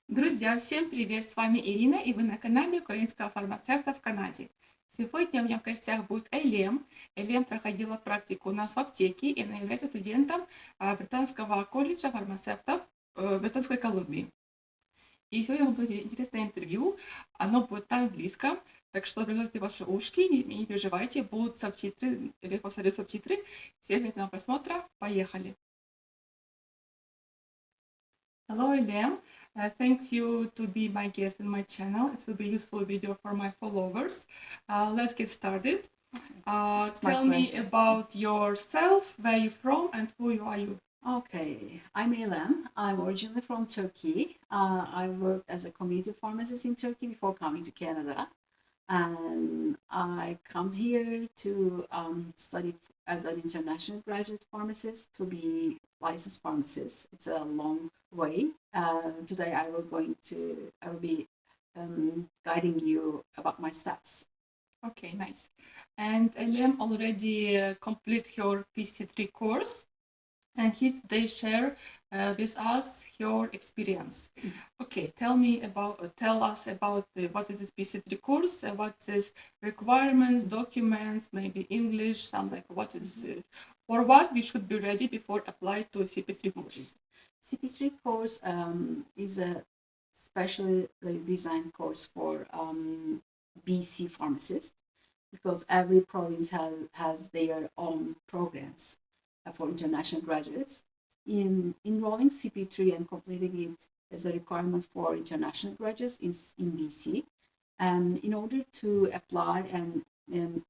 Друзья, всем привет! С вами Ирина, и вы на канале Украинского фармацевта в Канаде. Сегодня у меня в гостях будет Эйлем. Эйлем проходила практику у нас в аптеке, и она является студентом Британского колледжа фармацевтов Британской Колумбии. И сегодня будет интересное интервью. Оно будет на английском, так что приготовьте ваши ушки, не переживайте, будут субтитры, или посмотрю субтитры. Всем приятного просмотра. Поехали! Hello, Eylem. Thanks you to be my guest in my channel. It will be a useful video for my followers. Let's get started. Tell me about yourself, where you're from, and who are you? Okay, I'm Eylem. I'm originally from Turkey. I worked as a community pharmacist in Turkey before coming to Canada. And I come here to study as an international graduate pharmacist to be licensed pharmacist. It's a long way. Today I will be guiding you about my steps. Okay, nice. And Eylem already complete her PC3 course. And here today share with us your experience. Okay, tell us about what is this PC3 course, what is requirements, documents, maybe English, some like what is, or what we should be ready before apply to CP3 course. CP3 course is a specially designed course for BC pharmacists because every province has their own programs for international graduates. Enrolling CP3 and completing it is a requirement for international graduates in BC. In order to apply and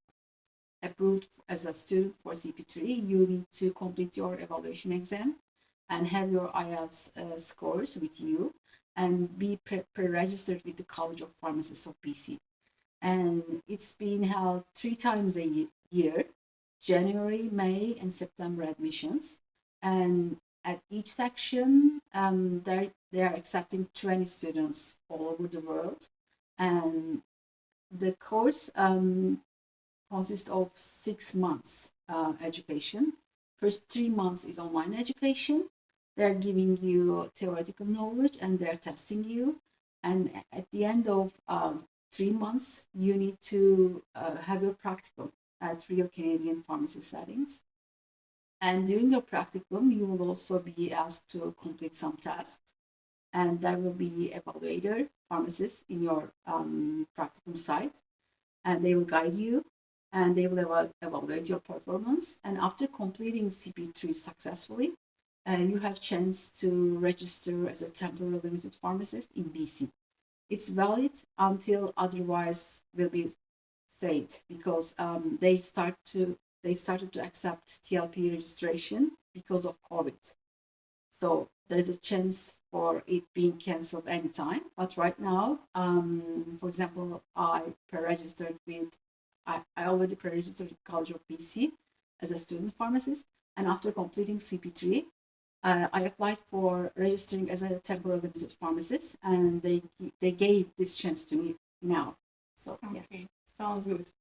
approved as a student for CP3, you need to complete your evaluation exam and have your IELTS scores with you and be pre-registered with the College of Pharmacists of BC. And it's been held 3 times a year. January, May, and September admissions. And at each section, they are accepting 20 students all over the world. And the course consists of 6 months education. First 3 months is online education. They're giving you theoretical knowledge and they're testing you. And at the end of 3 months, you need to have your practical at real Canadian pharmacy settings. And during your practicum, you will also be asked to complete some tasks. And there will be evaluator pharmacists in your practicum site. And they will guide you and they will evaluate your performance. And after completing CP3 successfully, you have chance to register as a temporary limited pharmacist in BC. It's valid until otherwise will be state because they started to accept TLP registration because of COVID. So there's a chance for it being cancelled anytime. But right now, for example, I already pre-registered with College of BC as a student pharmacist, and after completing CP3, I applied for registering as a temporary limited pharmacist, and they gave this chance to me now. So Okay. yeah. Sounds good.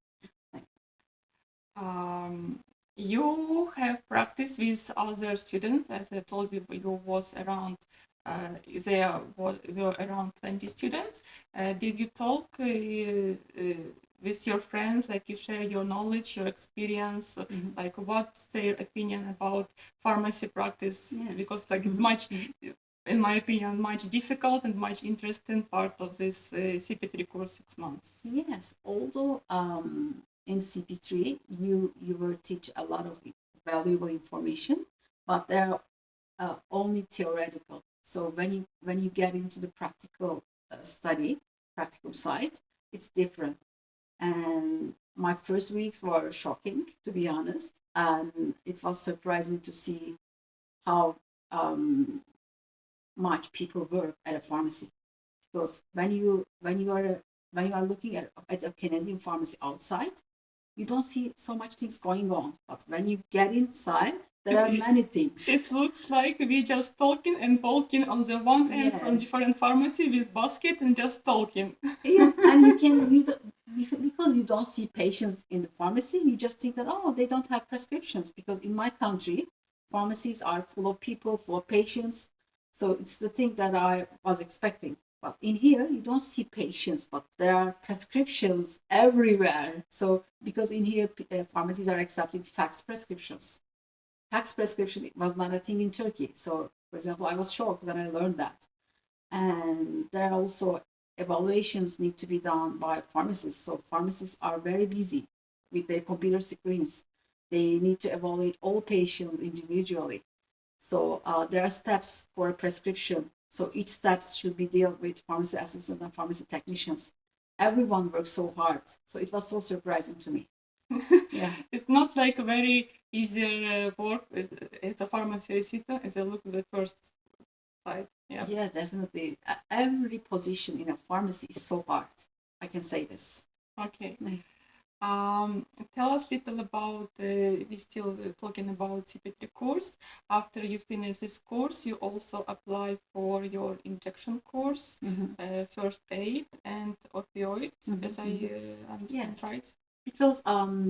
You have practiced with other students, as I told you, you was around. There were around 20 students. Did you talk with your friends? Like you share your knowledge, your experience, like what's their opinion about pharmacy practice? Yes. Because like it's much, in my opinion, much difficult and much interesting part of this CP3 course 6 months. Yes, although in CP3 you will teach a lot of valuable information, but they're only theoretical. So when you get into the practical practical side, it's different. And my first weeks were shocking, to be honest, and it was surprising to see how much people work at a pharmacy. Because when you are looking at a Canadian pharmacy outside, you don't see so much things going on. But when you get inside, there are many things. It looks like we just talking and walking on the one end from Yes. different pharmacy with basket and just talking. Yes, and because you don't see patients in the pharmacy, you just think that, oh, they don't have prescriptions. Because in my country, pharmacies are full of people, full of patients. So it's the thing that I was expecting. But in here, you don't see patients, but there are prescriptions everywhere. So because in here, pharmacies are accepting fax prescriptions. Fax prescription was not a thing in Turkey. So, for example, I was shocked when I learned that. And there are also evaluations need to be done by pharmacists. So pharmacists are very busy with their computer screens. They need to evaluate all patients individually. So there are steps for a prescription. So each step should be dealt with pharmacy assistants and pharmacy technicians. Everyone works so hard. So it was so surprising to me. Yeah. It's not like a very easier work as a pharmacy assistant as I look at the first side. Yeah. Yeah, definitely. Every position in a pharmacy is so hard. I can say this. Okay. Yeah. Tell us a little about, we're still talking about CP3 course. After you finish this course, you also apply for your injection course, first aid and opioids, as I understand, Yes. right? Because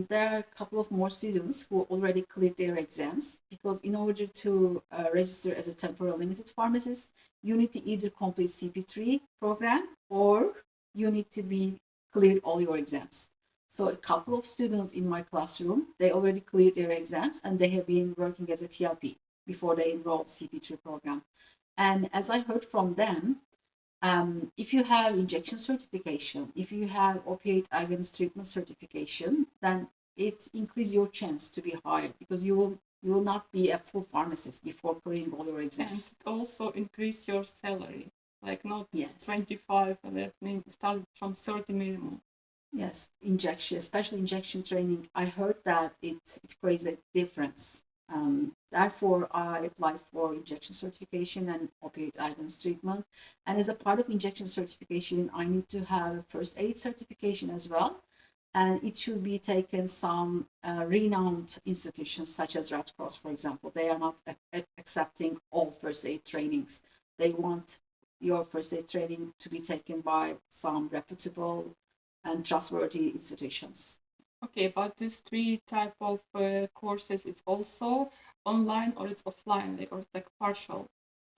there are a couple of more students who already cleared their exams. Because in order to register as a temporary limited pharmacist, you need to either complete CP3 program or you need to be cleared all your exams. So a couple of students in my classroom, they already cleared their exams and they have been working as a TLP before they enrolled CP3 program. And as I heard from them, if you have injection certification, if you have opioid agonist treatment certification, then it increases your chance to be hired because you will not be a full pharmacist before clearing all your exams. And also increase your salary, like not Yes. 25, and that means start from 30 minimum. Yes, injection, especially injection training. I heard that it creates a difference. Therefore, I applied for injection certification and opioid agonist treatment. And as a part of injection certification, I need to have a first aid certification as well. And it should be taken some renowned institutions such as Red Cross, for example. They are not accepting all first aid trainings. They want your first aid training to be taken by some reputable and trustworthy institutions. Okay, but these three type of courses, it's also online or it's offline, like, or it's like partial?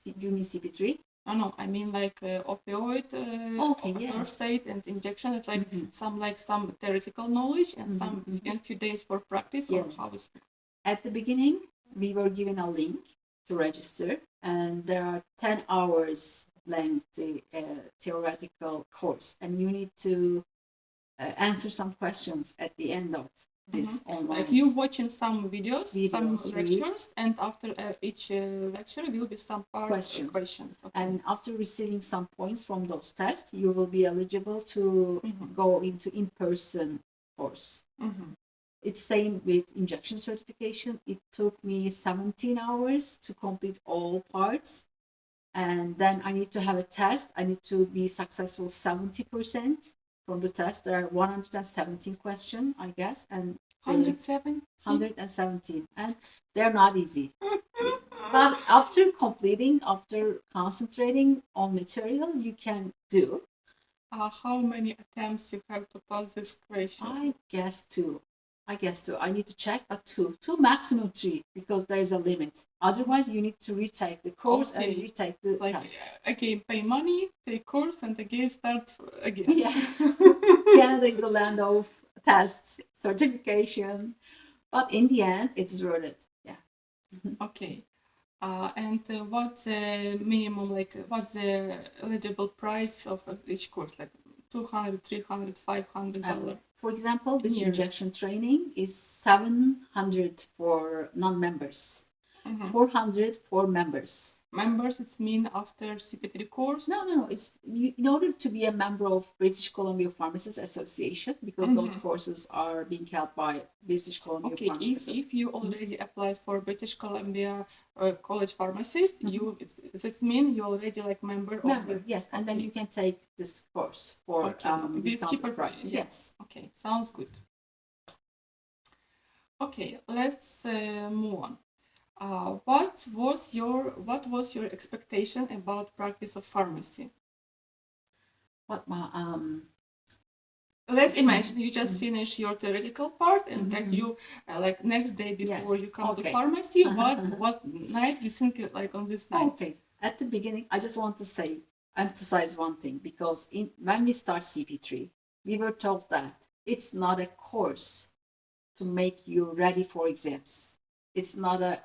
Do you mean CP3? No, I mean like opioid, Okay, yes. first aid and injection. It's like some theoretical knowledge and some in few days for practice, or Yes. how is it? At the beginning, we were given a link to register, and there are 10 hours lengthy theoretical course, and you need to answer some questions at the end of this online. Like you watching some videos, some Videos, lectures, and after each lecture will be some part questions. Okay. And after receiving some points from those tests, you will be eligible to go into in-person course. It's same with injection certification. It took me 17 hours to complete all parts. And then I need to have a test. I need to be successful 70% from the test. There are 117 questions, I guess. And 117. And they're not easy. But after completing, after concentrating on material, you can do. How many attempts you have to pass this question? I guess two. I need to check, but two maximum three, because there is a limit. Otherwise, you need to retake the course and retake the test. Again, pay money, take course, and again start again. Yeah. Canada is the land of tests, certification, but in the end, it's worth it. Yeah. Okay. And what's the minimum, like, what's the eligible price of each course? Like $200, $300, $500? For example, this injection training is $700 for non-members, $400 for members. Members, it's mean after CP3 course? No. It's in order to be a member of British Columbia Pharmacists Association, because those courses are being held by British Columbia Pharmacists. If you already applied for British Columbia College Pharmacist, it means you already like member of the... Yes, and then you can take this course for discounted price. Yes. Okay, sounds good. Okay, let's move on. What was your expectation about practice of pharmacy? Let's imagine you just finish your theoretical part, and then you like next day before you come to pharmacy. What night you think like on this night? Okay. At the beginning, I just want to say emphasize one thing, because when we start CP3, we were told that it's not a course to make you ready for exams. It's not a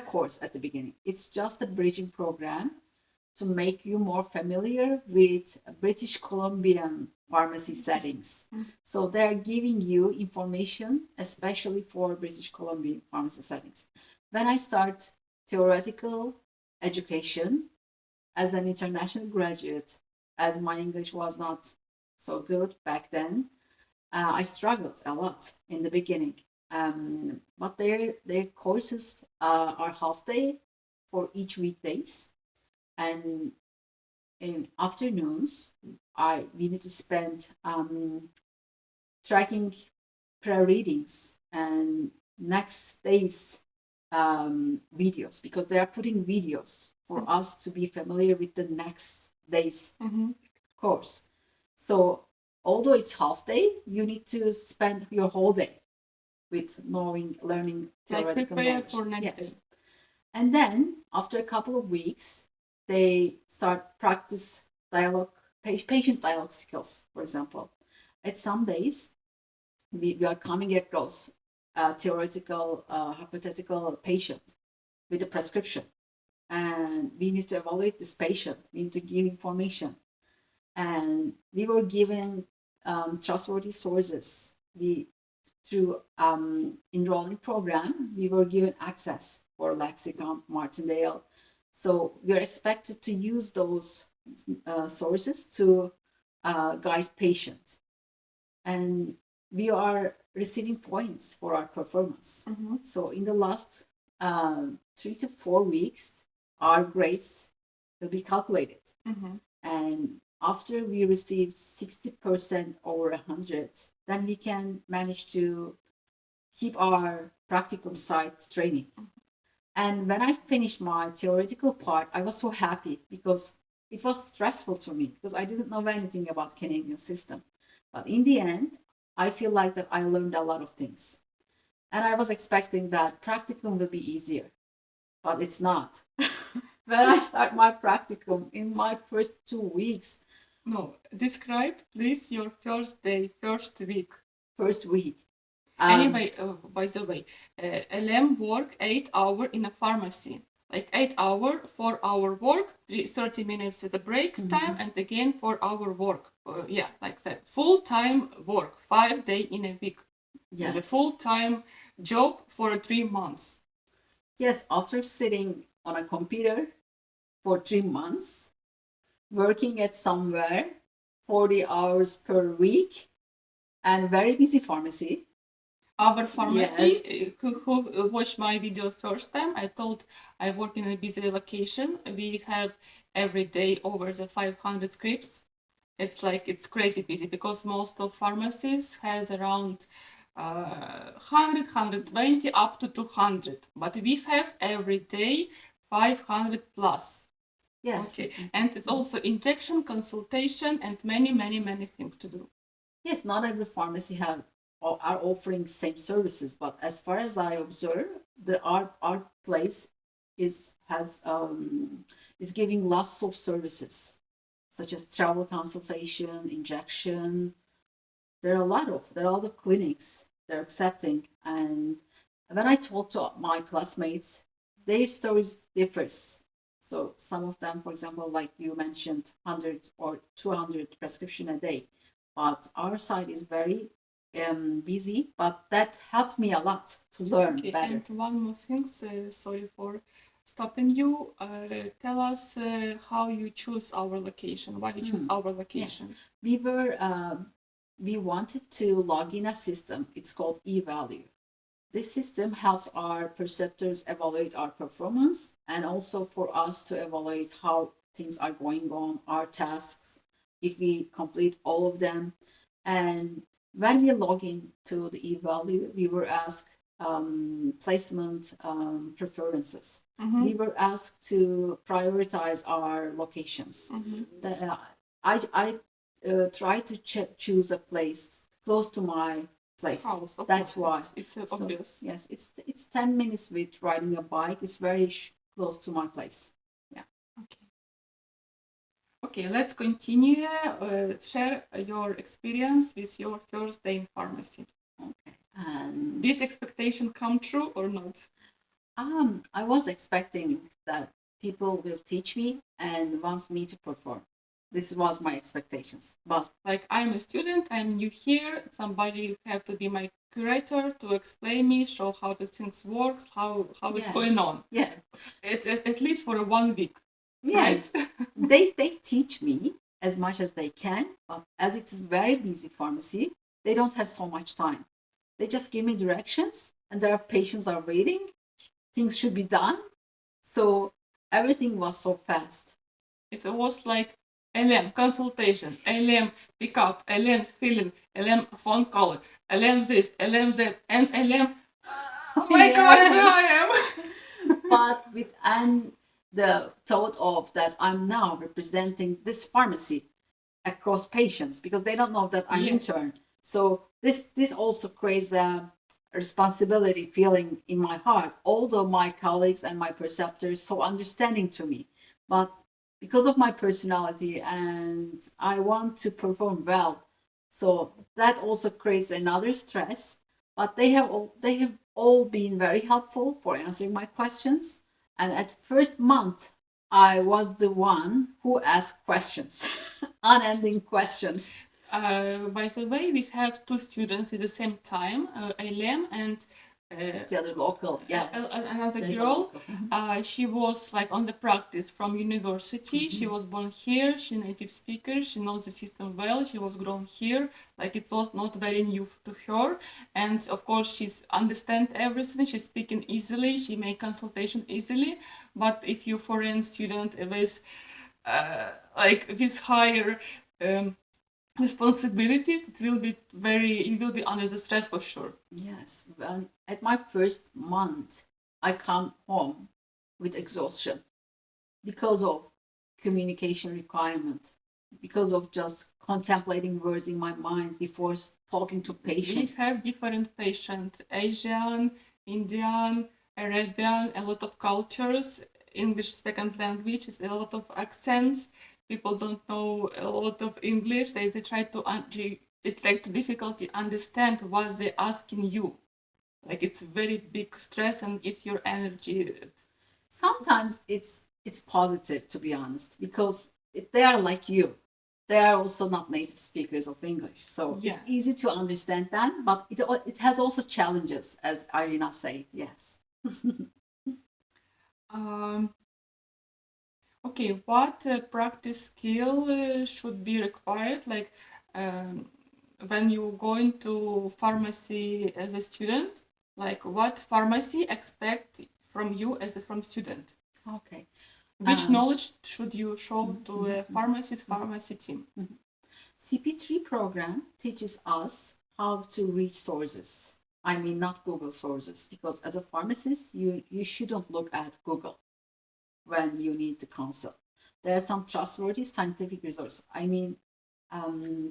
course at the beginning. It's just a bridging program to make you more familiar with British Columbian pharmacy settings. So they're giving you information, especially for British Columbian pharmacy settings. When I start theoretical education as an international graduate, as my English was not so good back then, I struggled a lot in the beginning. But their courses are half day for each weekdays, and in afternoons we need to spend tracking prayer readings and next day's videos, because they are putting videos for us to be familiar with the next day's course. So although it's half day, you need to spend your whole day with learning theoretical knowledge. For next day. And then after a couple of weeks, they start practice dialogue, patient dialogue skills, for example. At some days, we are coming across a theoretical, hypothetical patient with a prescription. And we need to evaluate this patient. We need to give information. And we were given trustworthy sources. Through enrolling program, we were given access for Lexicon, Martindale. So we are expected to use those sources to guide patient. And we are receiving points for our performance. So in the last 3 to 4 weeks, our grades will be calculated. And after we received 60% over 100, then we can manage to keep our practicum site training. And when I finished my theoretical part, I was so happy, because it was stressful to me, because I didn't know anything about Canadian system. But in the end, I feel like that I learned a lot of things. And I was expecting that practicum will be easier, but it's not. When I start my practicum in my first 2 weeks. No, describe please your first day, first week. First week. Anyway, by the way, LM work 8 hours in a pharmacy, like 8 hours, 4 hour work, 30 minutes as a break time, and again 4 hour work. Like that. Full time work, 5 days in a week. Yes. A full time job for 3 months. Yes, after sitting on a computer for 3 months, working at somewhere 40 hours per week, and very busy pharmacy. Our pharmacy, who watched my video first time, I told I work in a busy location. We have every day over the 500 scripts. It's crazy busy, because most of pharmacies has around 100, 120, up to 200. But we have every day 500 plus. Yes. Okay. And it's also injection, consultation, and many, many, many things to do. Yes, not every pharmacy are offering same services, but as far as I observe, our place is giving lots of services, such as travel consultation, injection. There are a lot of clinics they're accepting. And when I talk to my classmates, their stories differs. So some of them, for example, like you mentioned, 100 or 200 prescription a day. But our side is very busy, but that helps me a lot to learn better. And one more thing, sorry for stopping you. Tell us how you choose our location, why you choose our location. Yes. We wanted to log in a system. It's called eValue. This system helps our preceptors evaluate our performance, and also for us to evaluate how things are going on, our tasks, if we complete all of them. And when we log in to the eValue, we were asked placement preferences. We were asked to prioritize our locations. I try to choose a place close to my place. That's why. It's obvious. Yes, it's 10 minutes with riding a bike. It's very close to my place. Yeah. Okay. Okay, let's continue. Share your experience with your first day in pharmacy. Okay. And Did expectation come true or not? I was expecting that people will teach me and wants me to perform. This was my expectations. But Like, I'm a student, I'm new here, somebody have to be my curator to explain me, show how the things works, how it's yes, going on. yeah, At least for 1 week. yes, Right? they teach me as much as they can, but as it's very busy pharmacy, they don't have so much time. They just give me directions, and there are patients are waiting. Things should be done, so everything was so fast. It was like LM consultation, LM pick up, LM filling, LM phone call, LM this, LM that, and LM. Oh my God, where I am. But with the thought of that I'm now representing this pharmacy across patients because they don't know that I'm Yes. intern. So this also creates a responsibility feeling in my heart, although my colleagues and my preceptors so understanding to me. But because of my personality and I want to perform well, so that also creates another stress. But they have all been very helpful for answering my questions. And at first month, I was the one who asked questions, unending questions. By the way, we have 2 students at the same time, Eylem and The other local, yes. another There's a girl. local. Mhm. She was like on the practice from university. She was born here. She native speaker. She knows the system well. She was grown here. Like it was not very new to her. And of course, she's understand everything. She's speaking easily. She make consultation easily. But if you foreign student with like with higher responsibilities, you will be under the stress for sure. Yes. Well, at my first month, I come home with exhaustion because of communication requirement, because of just contemplating words in my mind before talking to We patient. have different patients, Asian, Indian, Arabian, a lot of cultures, English second language, is a lot of accents. People don't know a lot of English. They try to, it's like difficulty understand what they're asking you. Like it's very big stress and it's your energy. Sometimes it's positive, to be honest, because they are like you. They are also not native speakers of English, so Yeah. it's easy to understand them. But it has also challenges, as Irina said. Yes. Okay, what practice skill should be required? Like when you go into pharmacy as a student, like what pharmacy expect from you as a from student? Okay. Which knowledge should you show to a pharmacist, pharmacy team? CP3 program teaches us how to reach sources. I mean, not Google sources, because as a pharmacist, you shouldn't look at Google when you need to consult. There are some trustworthy scientific resources. I mean,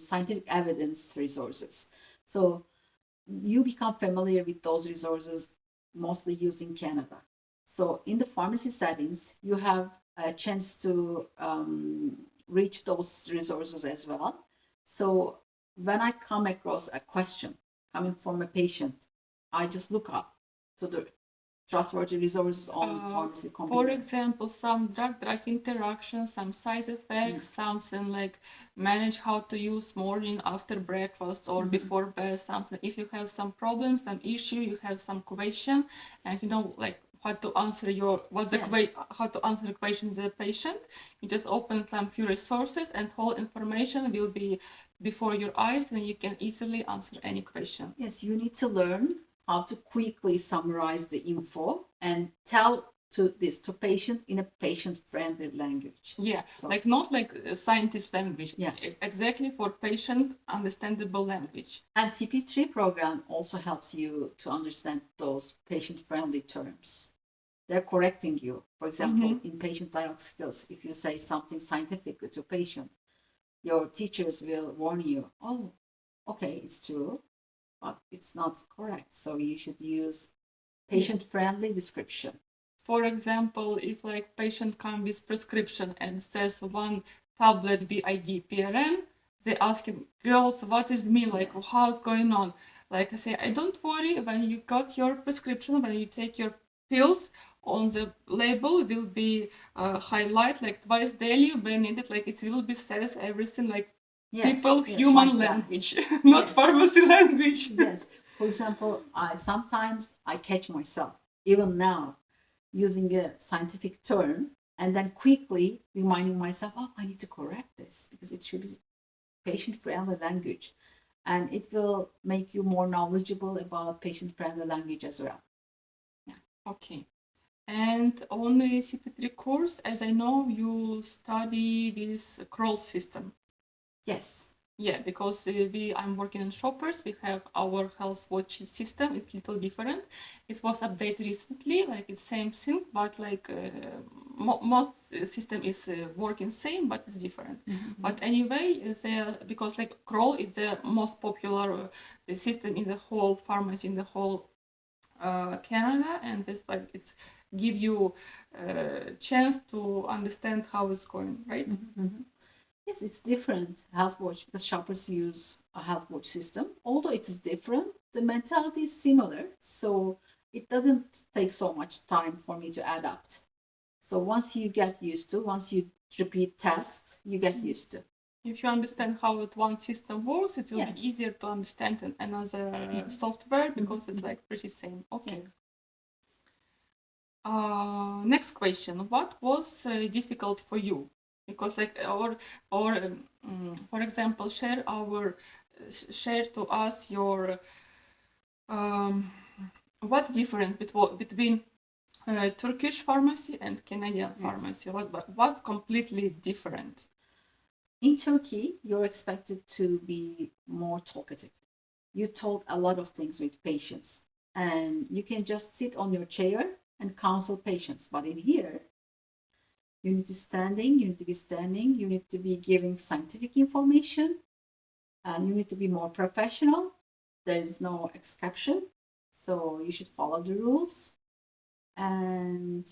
scientific evidence resources. So you become familiar with those resources mostly used in Canada. So in the pharmacy settings, you have a chance to reach those resources as well. So when I come across a question coming from a patient, I just look up to the trustworthy resources on pharmacy For computer. example, some drug interactions, some side effects, something like manage how to use morning after breakfast or before bed, something. If you have some problems, some issue, you have some question, and you know like how to answer how to answer the question to the patient. You just open some few resources, and whole information will be before your eyes, and you can easily answer any question. Yes, you need to learn how to quickly summarize the info and tell to patient in a patient-friendly language. Yeah, So, like not like a scientist language. Yes. It's exactly for patient understandable language. and CP3 program also helps you to understand those patient-friendly terms. They're correcting you. For example, in patient dialogue skills, if you say something scientifically to patient, your teachers will warn you, oh, okay, it's true, but it's not correct. So you should use patient-friendly description. For example, if like patient comes with prescription and says one tablet BID PRN. They asking girls, what is me, like how's going on? Like I say, I don't worry, when you got your prescription, when you take your pills, on the label will be highlight like twice daily when needed, like it will be says everything like people, human like language, not Yes. pharmacy language. Yes. For example, sometimes I catch myself, even now, using a scientific term and then quickly reminding myself, oh, I need to correct this because it should be patient-friendly language. And it will make you more knowledgeable about patient-friendly language as well. Okay. And on the CP3 course, as I know, you study this crawl system. Yes. Yeah, because I'm working in Shoppers. We have our health watch system. It's a little different. It was updated recently, like it's same thing, but like most system is working same, but it's different. But anyway, because like crawl is the most popular system in the whole pharmacy, in the whole Canada, and it's like it's give you a chance to understand how it's going, right? Yes, it's different health watch because shoppers use a health watch system. Although it's different, the mentality is similar, so it doesn't take so much time for me to adapt. So once you get used to, once you repeat tasks, you get used to. If you understand how one system works, it will Yes. be easier to understand another software because it's like pretty same. Okay. Yes. Next question: what was difficult for you? Because like for example, share to us your what's different between Turkish pharmacy and Canadian pharmacy. What completely different? In Turkey, you're expected to be more talkative. You talk a lot of things with patients, and you can just sit on your chair and counsel patients. But in here, you need to be standing, you need to be giving scientific information, and you need to be more professional. There is no exception, so you should follow the rules. And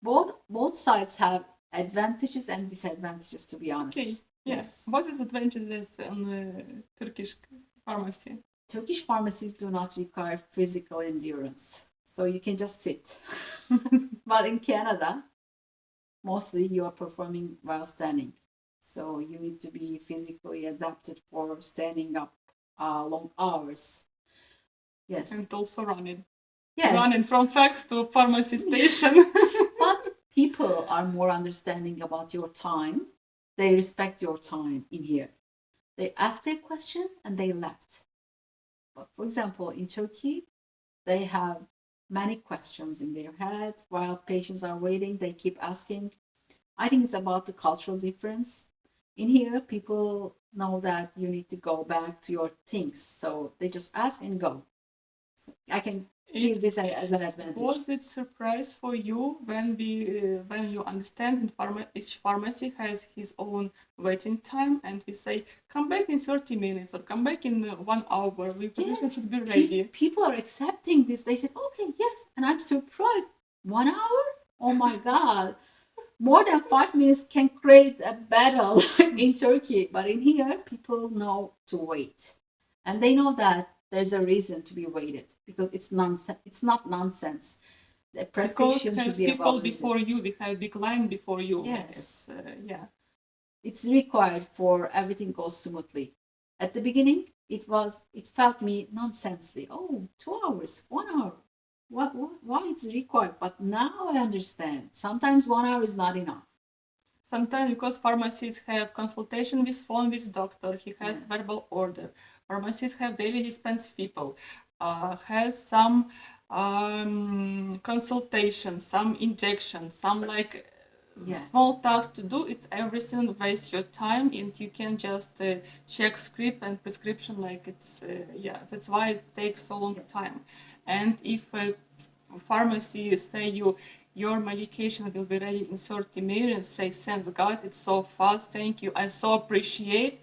both sides have advantages and disadvantages, to be honest. Okay. Yes. What is advantages on Turkish pharmacy? Turkish pharmacies do not require physical endurance, so you can just sit. But in Canada, mostly you are performing while standing, so you need to be physically adapted for standing up long hours. Yes. And also running. Yes. Running from fax to pharmacy station. But people are more understanding about your time. They respect your time in here. They asked their question and they left. But for example, in Turkey, they have many questions in their head while patients are waiting. They keep asking. I think it's about the cultural difference. In here, people know that you need to go back to your things, so they just ask and go. So I can give this as an advantage. Was it surprise for you when you understand each pharmacy has his own waiting time, and we say come back in 30 minutes or come back in 1 hour, we should be ready. People are accepting this. They said okay, yes, and I'm surprised. 1 hour? Oh my god. More than 5 minutes can create a battle in Turkey, but in here people know to wait, and they know that there's a reason to be waited because it's nonsense. It's not nonsense. The prescription should be people before you. We have big line before you. Yes. Yeah. It's required for everything goes smoothly. At the beginning, it felt me nonsensely. Oh, 2 hours, 1 hour. Why it's required? But now I understand. Sometimes 1 hour is not enough. Sometimes because pharmacists have consultation with phone with doctor, he has verbal order. Pharmacists have daily dispense people, has some consultation, some injection, some like small tasks to do. It's everything wastes your time, and you can just check script and prescription like it's that's why it takes so long time. And if a pharmacy say your medication will be ready in 30 minutes, say thanks God, it's so fast, thank you, I so appreciate,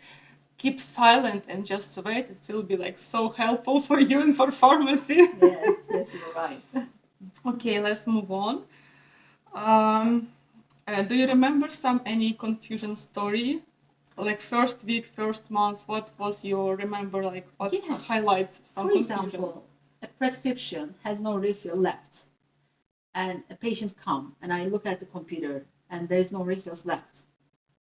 keep silent and just wait, it will be like so helpful for you and for pharmacy. Yes, you're right. Okay, let's move on. Do you remember any confusion story? Like first week, first month, what was your remember like what Yes. highlights some For confusion? example, a prescription has no refill left, and a patient come, and I look at the computer, and there's no refills left.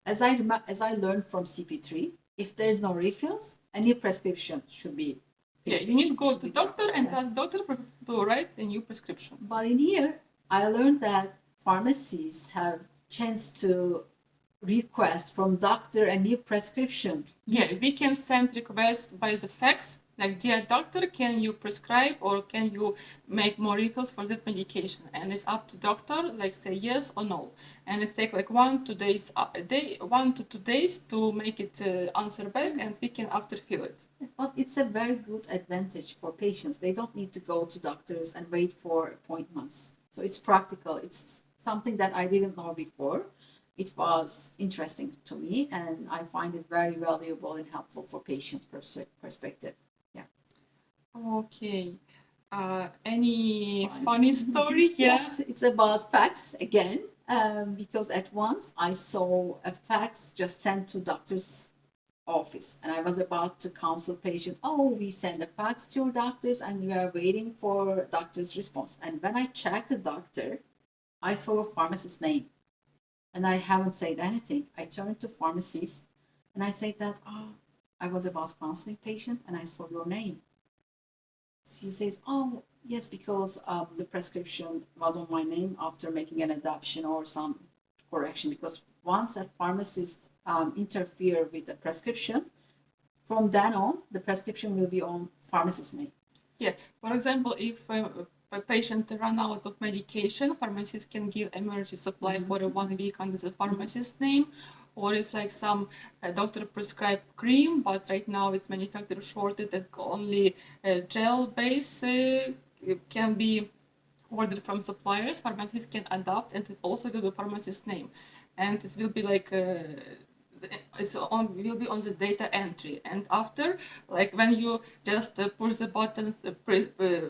As I learned from CP3, if there's no refills, a new prescription should be. Yeah, you need to go should to be doctor taken. and Yes. ask doctor to write a new prescription. But in here, I learned that pharmacies have chance to request from doctor a new prescription. Yeah, we can send requests by the fax, like, dear doctor, can you prescribe or can you make more refills for that medication? And it's up to doctor, like, say yes or no. And it takes like 1 to 2 days, 1 to 2 days to make it answer back, and we can after fill it. But it's a very good advantage for patients. They don't need to go to doctors and wait for appointments. So it's practical. It's something that I didn't know before. It was interesting to me, and I find it very valuable and helpful for patient perspective. Yeah. Okay. Any funny story? Yeah. Yes, it's about fax again, because at once I saw a fax just sent to doctor's office, and I was about to counsel patient. Oh, we send a fax to your doctors, and we are waiting for doctor's response. And when I checked the doctor, I saw a pharmacist's name, and I haven't said anything. I turned to pharmacist, and I said that, oh, I was about counseling patient, and I saw your name. She says, oh, yes, because the prescription was on my name after making an adoption or some correction. Because once a pharmacist interfere with the prescription, from then on, the prescription will be on pharmacist's name. Yeah. For example, if a patient run out of medication, pharmacist can give emergency supply for 1 week under the pharmacist's name. Or if like some doctor prescribe cream, but right now it's manufacturer shorted that only gel base can be ordered from suppliers, pharmacists can adapt, and it also will be pharmacist's name, and it will be like will be on the data entry, and after, like when you just push the button,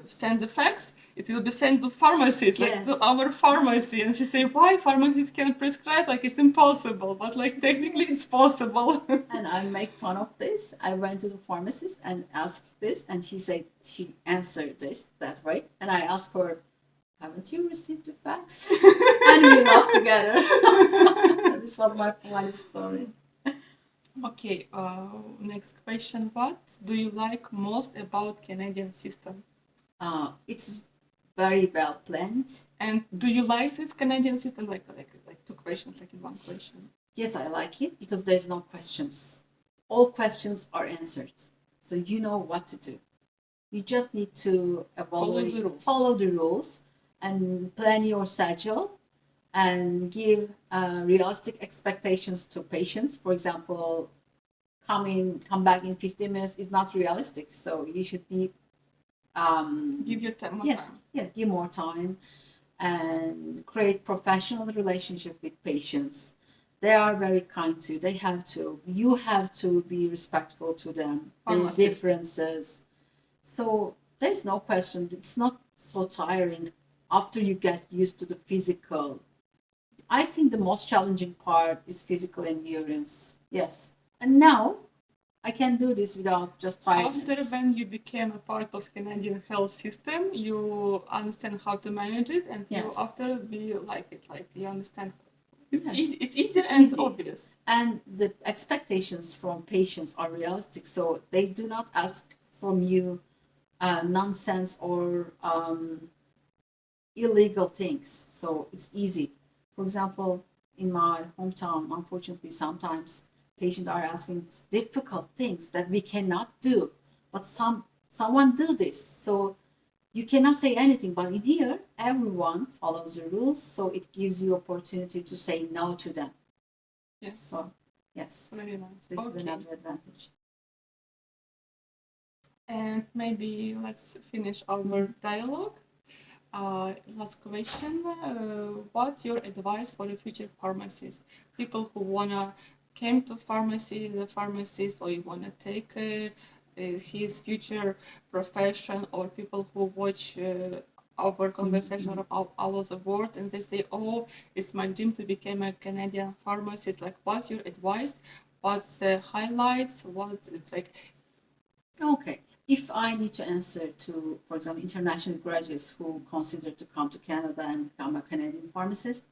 send the fax, it will be sent to pharmacies, like Yes. to our pharmacy, and she say, why pharmacies can prescribe, like it's impossible, but like technically it's possible. And I make fun of this. I went to the pharmacist and asked this, and she answered this that way. And I asked her, haven't you received the fax? And we laughed together. This was my funny story. Okay, next question. What do you like most about Canadian system? It's very well planned. And do you like this Canadian system? Like 2 questions, like in 1 question. Yes, I like it because there's no questions. All questions are answered. So you know what to do. You just need to follow the rules and plan your schedule and give realistic expectations to patients. For example, come back in 15 minutes is not realistic. So you should be Give your time more yes, time. yes, give more time and create professional relationship with patients. They are very kind to you. You have to be respectful to them, their Pharmacist. differences. So there's no question. It's not so tiring after you get used to the physical. I think the most challenging part is physical endurance. Yes. And now I can do this without just tiredness. After when you became a part of Canadian health system, you understand how to manage it, and you Yes. after you like it, like you understand. It's Yes. easy. It's easy It's and easy. obvious. And the expectations from patients are realistic, so they do not ask from you nonsense or illegal things. So it's easy. For example, in my hometown, unfortunately, sometimes patients are asking difficult things that we cannot do, but someone do this. So you cannot say anything. But in here, everyone follows the rules, so it gives you opportunity to say no to them. Yes. So yes, Very nice. this is Okay. another advantage. And maybe let's finish our dialogue. Last question. What's your advice for the future pharmacist? People who wanna came to pharmacy, the pharmacist, or you wanna take his future profession, or people who watch our conversation all over the world, and they say, "Oh, it's my dream to become a Canadian pharmacist." Like, what's your advice? What's the highlights? What's it like? Okay. If I need to answer to, for example, international graduates who consider to come to Canada and become a Canadian pharmacist,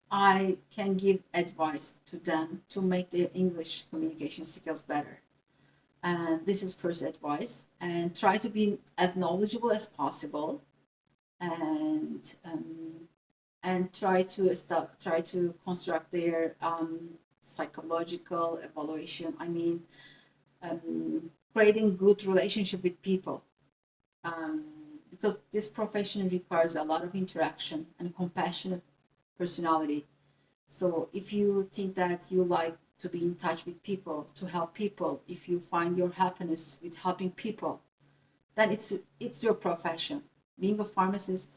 I can give advice to them to make their English communication skills better. And this is first advice. And try to be as knowledgeable as possible, and try to construct their psychological evaluation. I mean, creating good relationship with people, because this profession requires a lot of interaction and compassionate personality. So if you think that you like to be in touch with people, to help people, if you find your happiness with helping people, then it's your profession. Being a pharmacist,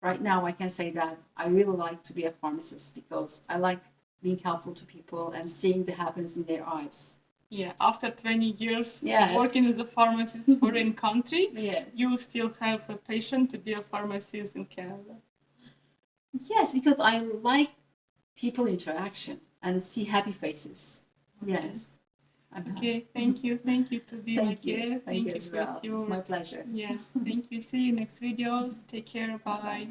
right now I can say that I really like to be a pharmacist because I like being helpful to people and seeing the happiness in their eyes. Yeah, after 20 years Yes. working as a pharmacist in foreign country, Yes. you still have a passion to be a pharmacist in Canada. Yes, because I like people interaction and see happy faces. Yes. Okay, thank you to be my Thank you. guest. Thank you as for well. your It's my pleasure. yeah. Thank you. See you next videos. Take care. Bye.